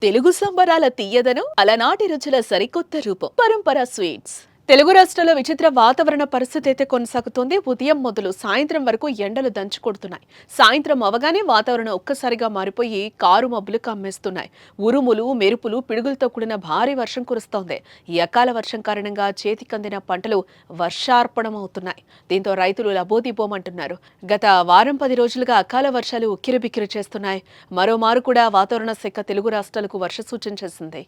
తెలుగు సంబరాల తీయదనం అలనాటి రుచుల సరికొత్త రూపం పరంపర స్వీట్స్. తెలుగు రాష్ట్రాల్లో విచిత్ర వాతావరణ పరిస్థితి అయితే కొనసాగుతోంది. ఉదయం మొదలు సాయంత్రం వరకు ఎండలు దంచుకొడుతున్నాయి. సాయంత్రం అవగానే వాతావరణం ఒక్కసారిగా మారిపోయి కారు మబ్బులు కమ్మేస్తున్నాయి. ఉరుములు, మెరుపులు, పిడుగులతో కూడిన భారీ వర్షం కురుస్తోంది. ఈ అకాల వర్షం కారణంగా చేతికందిన పంటలు వర్షార్పణమవుతున్నాయి. దీంతో రైతులు లబోదిబోమంటున్నారు. గత వారం 10 రోజులుగా అకాల వర్షాలు ఉక్కిరిబిక్కిరి చేస్తున్నాయి. మరోమారు కూడా వాతావరణ శాఖ తెలుగు రాష్ట్రాలకు వర్ష సూచన చేసింది.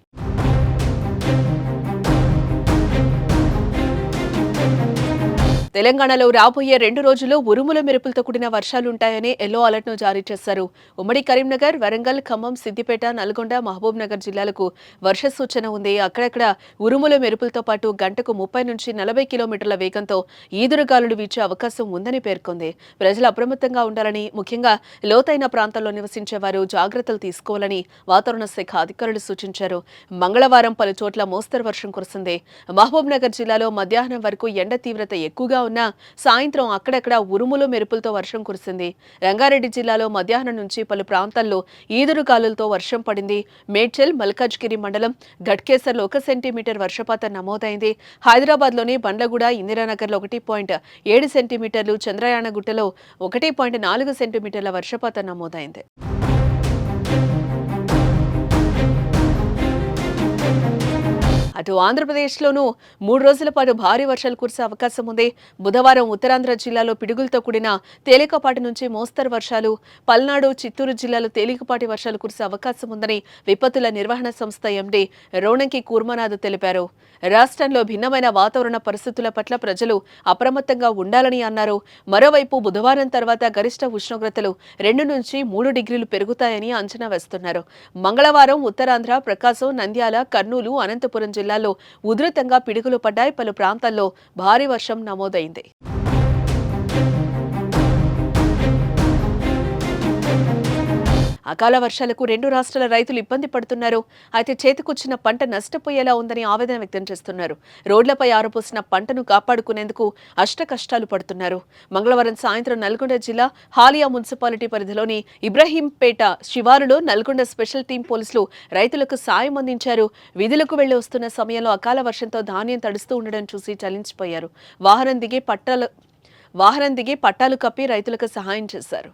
తెలంగాణలో రాబోయే 2 రోజుల్లో ఉరుముల మెరుపులతో కూడిన వర్షాలుంటాయని ఎల్లో అలర్ట్ను జారీ చేశారు. ఉమ్మడి కరీంనగర్, వరంగల్, ఖమ్మం, సిద్దిపేట, నల్గొండ, మహబూబ్ నగర్ జిల్లాలకు వర్ష సూచన ఉంది. అక్కడక్కడ ఉరుముల మెరుపులతో పాటు గంటకు 30 నుంచి 40 కిలోమీటర్ల వేగంతో ఈదురుగాలులు వీచే అవకాశం ఉందని పేర్కొంది. ప్రజలు అప్రమత్తంగా ఉండాలని, ముఖ్యంగా లోతైన ప్రాంతాల్లో నివసించేవారు జాగ్రత్తలు తీసుకోవాలని వాతావరణ శాఖ అధికారులు సూచించారు. మంగళవారం పలు చోట్ల మోస్తరు వర్షం కురిసింది. మహబూబ్ నగర్ జిల్లాలో మధ్యాహ్నం వరకు ఎండ తీవ్రత ఎక్కువగా ఉన్న సాయంత్రం అక్కడక్కడ ఉరుములు మెరుపులతో వర్షం కురిసింది. రంగారెడ్డి జిల్లాలో మధ్యాహ్నం నుంచి పలు ప్రాంతాల్లో ఈదురుగాలులతో వర్షం పడింది. మేడ్చల్, మల్కాజ్గిరి మండలం ఘట్కేసర్లో 1 సెంటీమీటర్ వర్షపాతం నమోదైంది. హైదరాబాద్లోని బండ్లగూడ, ఇందిరానగర్లో 1.7 సెంటీమీటర్లు, చంద్రయానగుట్టలో 1.4 సెంటీమీటర్ల వర్షపాతం నమోదైంది. అటు ఆంధ్రప్రదేశ్లోనూ 3 రోజుల పాటు భారీ వర్షాలు కురిసే అవకాశం ఉంది. బుధవారం ఉత్తరాంధ్ర జిల్లాలో పిడుగులతో కూడిన తేలికపాటి నుంచి మోస్తరు వర్షాలు, పల్నాడు, చిత్తూరు జిల్లాలో తేలికపాటి వర్షాలు కురిసే అవకాశం ఉందని విపత్తుల నిర్వహణ సంస్థ ఎండీ రోణంకి కూర్మనాథ్ తెలిపారు. రాష్ట్రంలో భిన్నమైన వాతావరణ పరిస్థితుల పట్ల ప్రజలు అప్రమత్తంగా ఉండాలని అన్నారు. మరోవైపు బుధవారం తర్వాత గరిష్ట ఉష్ణోగ్రతలు 2 నుంచి 3 డిగ్రీలు పెరుగుతాయని అంచనా వేస్తున్నారు. మంగళవారం ఉత్తరాంధ్ర, ప్రకాశం, నంద్యాల, కర్నూలు, అనంతపురం జిల్లాల్లో ఉధృతంగా పిడుగులు పడ్డాయి. పలు ప్రాంతాల్లో భారీ వర్షం నమోదైంది. అకాల వర్షాలకు 2 రాష్ట్రాల రైతులు ఇబ్బంది పడుతున్నారు. అయితే చేతికొచ్చిన పంట నష్టపోయేలా ఉందని ఆవేదన వ్యక్తం చేస్తున్నారు. రోడ్లపై ఆరపోసిన పంటను కాపాడుకునేందుకు అష్టకష్టాలు పడుతున్నారు. మంగళవారం సాయంత్రం నల్గొండ జిల్లా హాలియా మున్సిపాలిటీ పరిధిలోని ఇబ్రహీంపేట శివారులో నల్గొండ స్పెషల్ టీం పోలీసులు రైతులకు సాయం అందించారు. విధులకు వెళ్లి వస్తున్న సమయంలో అకాల వర్షంతో ధాన్యం తడుస్తూ ఉండడం చూసి చలించిపోయారు. వాహనం దిగి పట్టాలు కప్పి రైతులకు సహాయం చేశారు.